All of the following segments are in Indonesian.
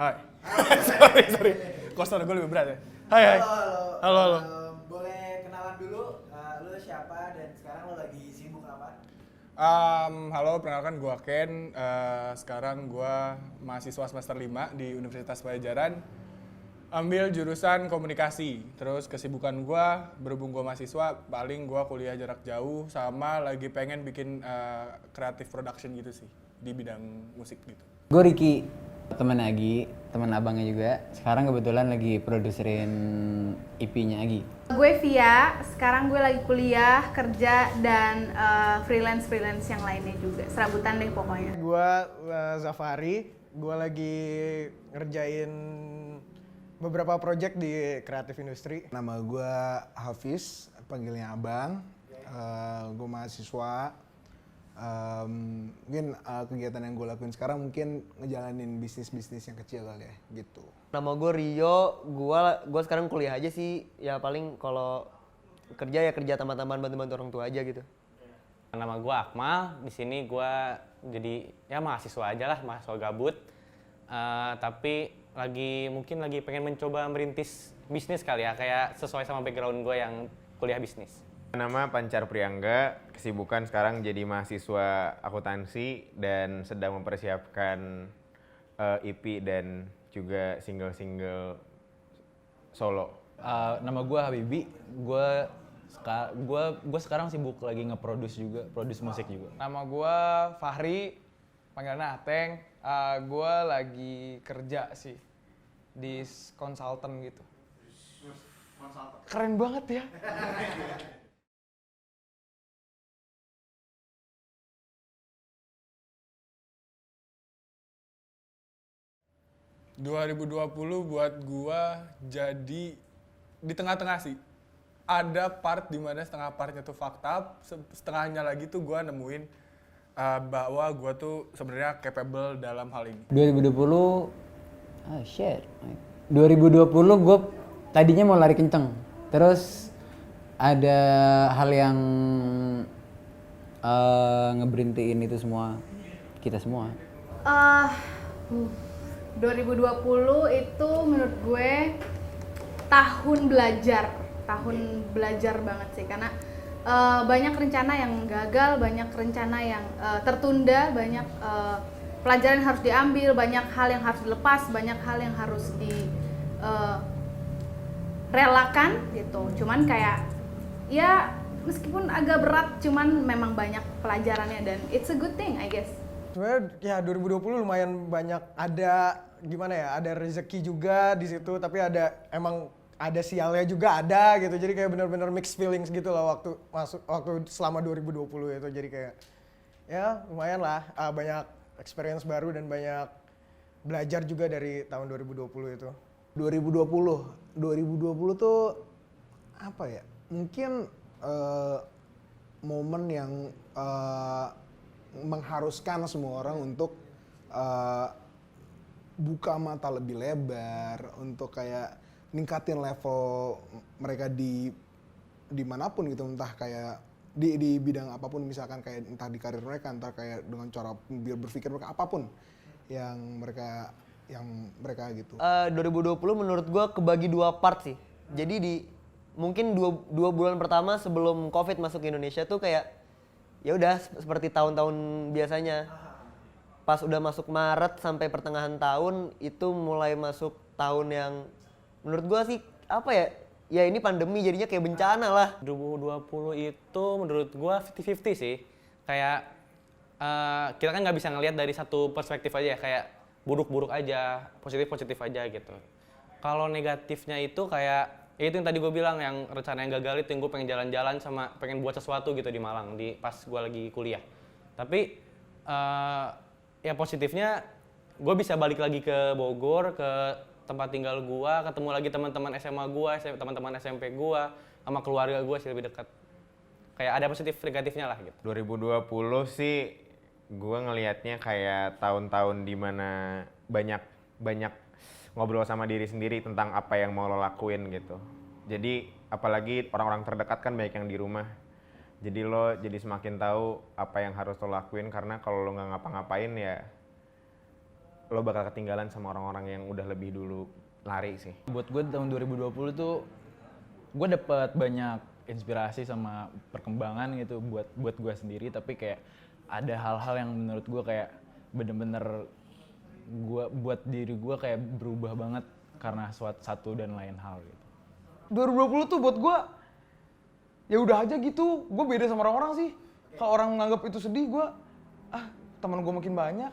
Hai. Sorry. Kostum gue lebih berat ya. Hai. Halo. Boleh kenalan dulu, lu siapa dan sekarang lu lagi sibuk apa? Halo, perkenalkan gue Ken. Sekarang gue mahasiswa semester 5 di Universitas Pajajaran. Ambil jurusan komunikasi. Terus kesibukan gue, berhubung gue mahasiswa, paling gue kuliah jarak jauh sama lagi pengen bikin creative production gitu sih di bidang musik gitu. Gue Ricky, temen Agi, temen abangnya juga. Sekarang kebetulan lagi produserin EP-nya Agi. Gue Via, sekarang gue lagi kuliah, kerja, dan freelance yang lainnya juga. Serabutan deh pokoknya. Gue Zafari, gue lagi ngerjain beberapa project di kreatif industri. Nama gue Hafiz, panggilnya Abang. Gue mahasiswa. Mungkin kegiatan yang gue lakuin sekarang mungkin ngejalanin bisnis yang kecil kali ya, gitu. Nama gue Rio, gue sekarang kuliah aja sih. Ya paling kalau kerja ya kerja teman-teman bantu-bantu orang tua aja gitu. Nama gue Akmal, di sini gue jadi ya mahasiswa aja lah, mahasiswa gabut. Tapi mungkin lagi pengen mencoba merintis bisnis kali ya, kayak sesuai sama background gue yang kuliah bisnis. Nama Pancar Priangga, kesibukan sekarang jadi mahasiswa akuntansi dan sedang mempersiapkan EP dan juga single-single solo. Nama gue Habibi, gue sekarang sibuk lagi produce musik juga. Nama gue Fahri, panggilannya Ateng. Gue lagi kerja sih di konsultan gitu. Keren banget ya. 2020 buat gua jadi di tengah-tengah sih. Ada part di mana setengah partnya tuh fucked up, setengahnya lagi tuh gua nemuin bahwa gua tuh sebenarnya capable dalam hal ini. 2020 gue tadinya mau lari kenceng. Terus ada hal yang ngeberhentiin itu semua, kita semua. 2020 itu menurut gue tahun belajar banget sih, karena banyak rencana yang gagal, banyak rencana yang tertunda, banyak pelajaran yang harus diambil, banyak hal yang harus dilepas, banyak hal yang harus direlakan gitu. Cuman kayak ya meskipun agak berat, cuman memang banyak pelajarannya dan it's a good thing I guess. Sebenarnya ya 2020 lumayan banyak, ada gimana ya, ada rezeki juga di situ, tapi emang ada sialnya juga ada gitu. Jadi kayak benar-benar mixed feelings gitu lah waktu selama 2020 itu. Jadi kayak ya lumayan lah, banyak experience baru dan banyak belajar juga dari tahun 2020 itu. 2020 tuh apa ya? Mungkin momen yang mengharuskan semua orang untuk buka mata lebih lebar, untuk kayak ningkatin level mereka di manapun gitu, entah kayak di bidang apapun, misalkan kayak entah di karir mereka, entah kayak dengan cara berpikir mereka, apapun yang mereka gitu. 2020 menurut gue kebagi dua part sih. Jadi mungkin dua bulan pertama sebelum COVID masuk ke Indonesia tuh kayak ya udah seperti tahun-tahun biasanya. Pas udah masuk Maret sampai pertengahan tahun itu mulai masuk tahun yang menurut gua sih apa ya? Ya ini pandemi jadinya kayak bencana lah. 2020 itu menurut gua 50-50 sih. Kayak kita kan nggak bisa ngelihat dari satu perspektif aja ya, kayak buruk-buruk aja, positif-positif aja gitu. Kalau negatifnya itu kayak ya itu yang tadi gue bilang, yang rencana yang gagal itu, yang gue pengen jalan-jalan sama pengen buat sesuatu gitu di Malang pas gue lagi kuliah. Tapi ya positifnya gue bisa balik lagi ke Bogor, ke tempat tinggal gue, ketemu lagi teman-teman SMA gue, teman-teman SMP gue, sama keluarga gue sih lebih dekat. Kayak ada positif negatifnya lah gitu. 2020 sih gue ngelihatnya kayak tahun-tahun dimana banyak ngobrol sama diri sendiri tentang apa yang mau lo lakuin gitu. Jadi apalagi orang-orang terdekat kan banyak yang di rumah. Jadi lo jadi semakin tahu apa yang harus lo lakuin, karena kalau lo nggak ngapa-ngapain ya lo bakal ketinggalan sama orang-orang yang udah lebih dulu lari sih. Buat gue tahun 2020 tuh gue dapet banyak inspirasi sama perkembangan gitu buat gue sendiri, tapi kayak ada hal-hal yang menurut gue kayak bener-bener buat diri gue kayak berubah banget karena satu dan lain hal gitu. 2020 tuh buat gue ya udah aja gitu. Gue beda sama orang-orang sih. Kalau orang menganggap itu sedih, gue teman gue makin banyak.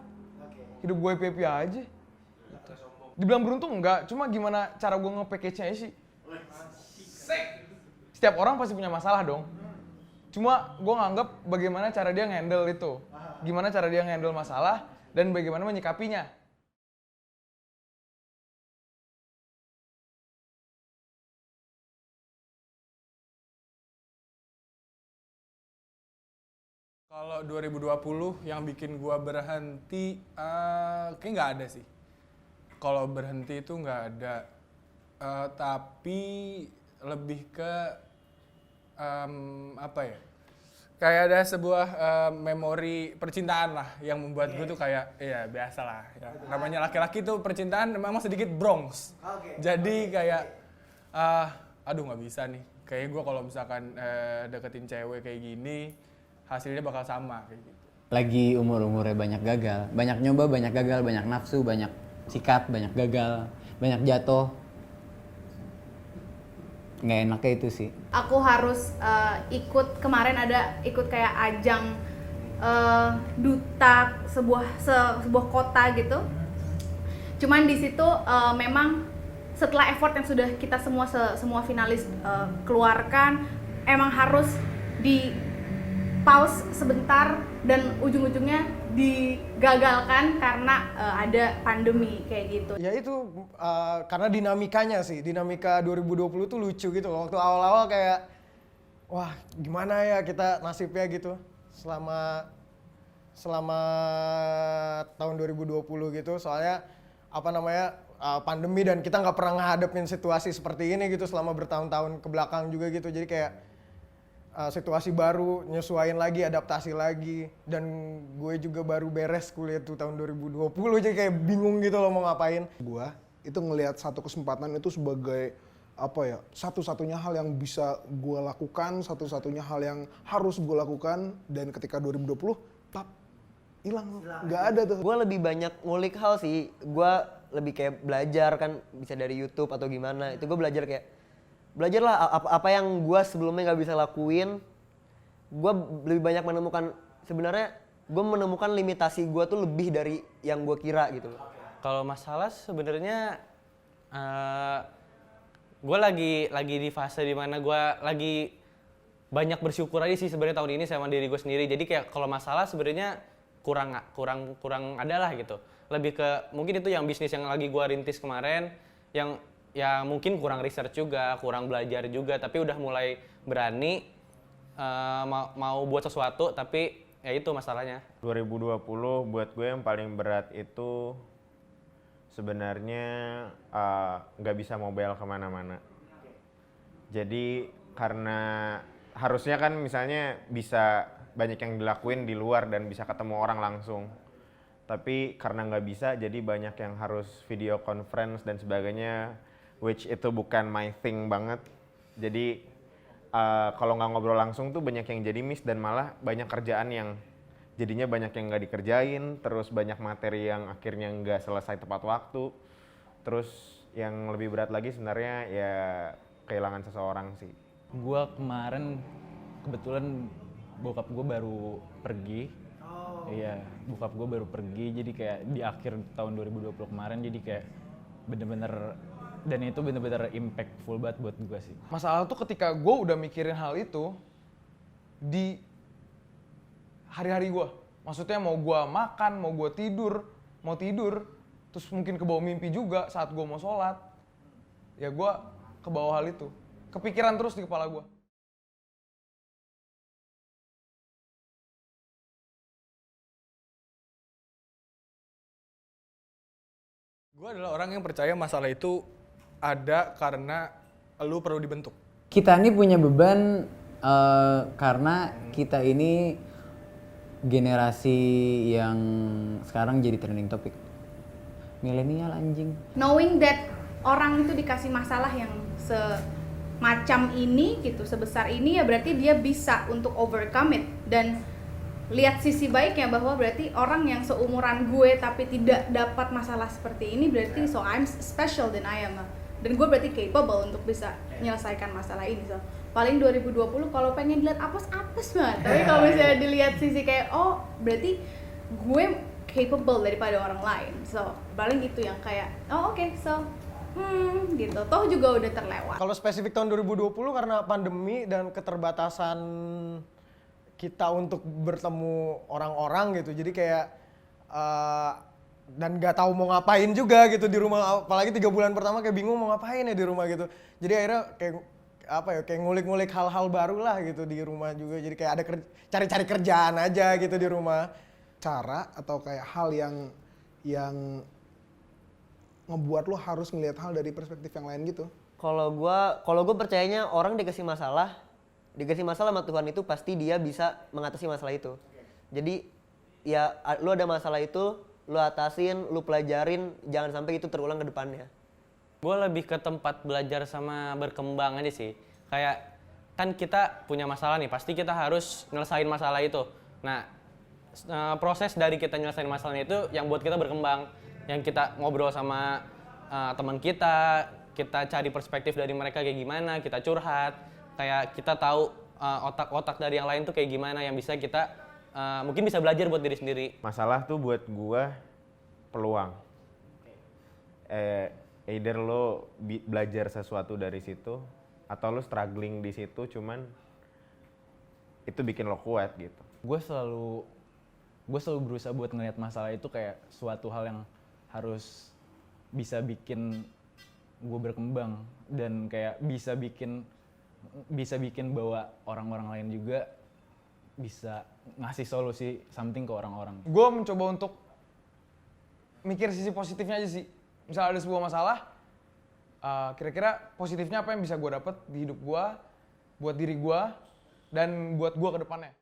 Hidup gue happy aja. Gitu. Dibilang beruntung enggak, cuma gimana cara gue nge-package-nya sih. Setiap orang pasti punya masalah dong. Cuma gue nganggap bagaimana cara dia nge-handle itu. Gimana cara dia nge-handle masalah dan bagaimana menyikapinya. Kalau 2020 yang bikin gua berhenti, kayak nggak ada sih. Kalau berhenti itu nggak ada, tapi lebih ke apa ya? Kayak ada sebuah memori percintaan lah yang membuat gue tuh kayak, ya biasa lah. Ya. Namanya laki-laki tuh percintaan memang sedikit Bronx. Jadi kayak, aduh nggak bisa nih. Kayaknya gue kalau misalkan deketin cewek kayak gini, hasilnya bakal sama kayak gitu. Lagi umur-umurnya banyak gagal, banyak nyoba, banyak gagal, banyak nafsu, banyak sikat, banyak gagal, banyak jatuh. Nggak enaknya itu sih. Aku harus ikut, kemarin ada ikut kayak ajang duta sebuah kota gitu. Cuman di situ memang setelah effort yang sudah kita semua finalis keluarkan, emang harus di pause sebentar dan ujung-ujungnya digagalkan karena ada pandemi kayak gitu. Ya itu karena dinamikanya sih, dinamika 2020 tuh lucu gitu loh. Waktu awal-awal kayak, wah gimana ya kita nasibnya gitu selama tahun 2020 gitu. Soalnya apa namanya pandemi dan kita nggak pernah ngadepin situasi seperti ini gitu selama bertahun-tahun ke belakang juga gitu. Jadi kayak situasi baru, nyesuaiin lagi, adaptasi lagi. Dan gue juga baru beres kuliah tuh tahun 2020, jadi kayak bingung gitu loh mau ngapain. Gue itu ngelihat satu kesempatan itu sebagai apa ya, satu-satunya hal yang bisa gue lakukan, satu-satunya hal yang harus gue lakukan. Dan ketika 2020, tap, hilang, nggak ada tuh. Gue lebih banyak ngulik hal sih. Gue lebih kayak belajar kan, bisa dari YouTube atau gimana. Itu gue belajar lah apa yang gue sebelumnya nggak bisa lakuin. Gue lebih banyak menemukan, sebenarnya gue menemukan limitasi gue tuh lebih dari yang gue kira gitu loh. Kalau masalah sebenarnya gue lagi di fase dimana gue lagi banyak bersyukur aja sih sebenarnya tahun ini sama diri gue sendiri. Jadi kayak kalau masalah sebenarnya kurang ada lah gitu. Lebih ke mungkin itu yang bisnis yang lagi gue rintis kemarin, yang ya mungkin kurang research juga, kurang belajar juga, tapi udah mulai berani mau buat sesuatu, tapi ya itu masalahnya. 2020 buat gue yang paling berat itu sebenarnya nggak bisa mobile kemana-mana. Jadi karena harusnya kan misalnya bisa banyak yang dilakuin di luar dan bisa ketemu orang langsung. Tapi karena nggak bisa, jadi banyak yang harus video conference dan sebagainya, which itu bukan my thing banget. Jadi kalau nggak ngobrol langsung tuh banyak yang jadi miss dan malah banyak kerjaan yang jadinya banyak yang nggak dikerjain, terus banyak materi yang akhirnya nggak selesai tepat waktu. Terus yang lebih berat lagi sebenarnya ya kehilangan seseorang sih. Gue kemarin kebetulan bokap gue baru pergi. Iya, bokap gue baru pergi, jadi kayak di akhir tahun 2020 kemarin, jadi kayak bener-bener, dan itu bener-bener impactful banget buat gue sih. Masalah tuh ketika gue udah mikirin hal itu di hari-hari gue. Maksudnya mau gue makan, mau tidur, terus mungkin kebawa mimpi juga saat gue mau sholat. Ya gue kebawa hal itu. Kepikiran terus di kepala gue. Gue adalah orang yang percaya masalah itu ada karena lu perlu dibentuk. Kita ini punya beban karena kita ini generasi yang sekarang jadi trending topic. Milenial anjing. Knowing that orang itu dikasih masalah yang semacam ini gitu, sebesar ini, ya berarti dia bisa untuk overcome it. Dan lihat sisi baiknya bahwa berarti orang yang seumuran gue tapi tidak dapat masalah seperti ini, berarti so I'm special than I am. Dan gue berarti capable untuk bisa menyelesaikan masalah ini. So paling 2020 kalau pengen dilihat apes-apes banget, tapi kalau misalnya dilihat sisi kayak oh berarti gue capable daripada orang lain. So paling itu yang kayak oh oke, so gitu, toh juga udah terlewat. Kalau spesifik tahun 2020 karena pandemi dan keterbatasan kita untuk bertemu orang-orang gitu, jadi kayak dan nggak tahu mau ngapain juga gitu di rumah, apalagi 3 bulan pertama kayak bingung mau ngapain ya di rumah gitu. Jadi akhirnya kayak apa ya, kayak ngulik-ngulik hal-hal baru lah gitu di rumah juga. Jadi kayak ada cari-cari kerjaan aja gitu di rumah. Cara atau kayak hal yang ngebuat lo harus ngelihat hal dari perspektif yang lain gitu. Kalau gue percayanya orang dikasih masalah sama Tuhan itu pasti dia bisa mengatasi masalah itu. Jadi ya lu ada masalah itu, lu atasin, lu pelajarin, jangan sampai itu terulang ke depannya. Gue lebih ke tempat belajar sama berkembang aja sih. Kayak kan kita punya masalah nih, pasti kita harus nyelesain masalah itu. Nah, proses dari kita nyelesain masalahnya itu yang buat kita berkembang. Yang kita ngobrol sama teman kita cari perspektif dari mereka kayak gimana, kita curhat. Kayak kita tahu otak-otak dari yang lain tuh kayak gimana yang bisa kita mungkin bisa belajar buat diri sendiri. Masalah tuh buat gua peluang. Either lo belajar sesuatu dari situ atau lo struggling di situ, cuman itu bikin lo kuat gitu. Gue selalu berusaha buat ngelihat masalah itu kayak suatu hal yang harus bisa bikin gue berkembang dan kayak bisa bikin bahwa orang-orang lain juga bisa ngasih solusi something ke orang-orang. Gue mencoba untuk mikir sisi positifnya aja sih. Misal ada sebuah masalah, kira-kira positifnya apa yang bisa gue dapet di hidup gue, buat diri gue, dan buat gue ke depannya.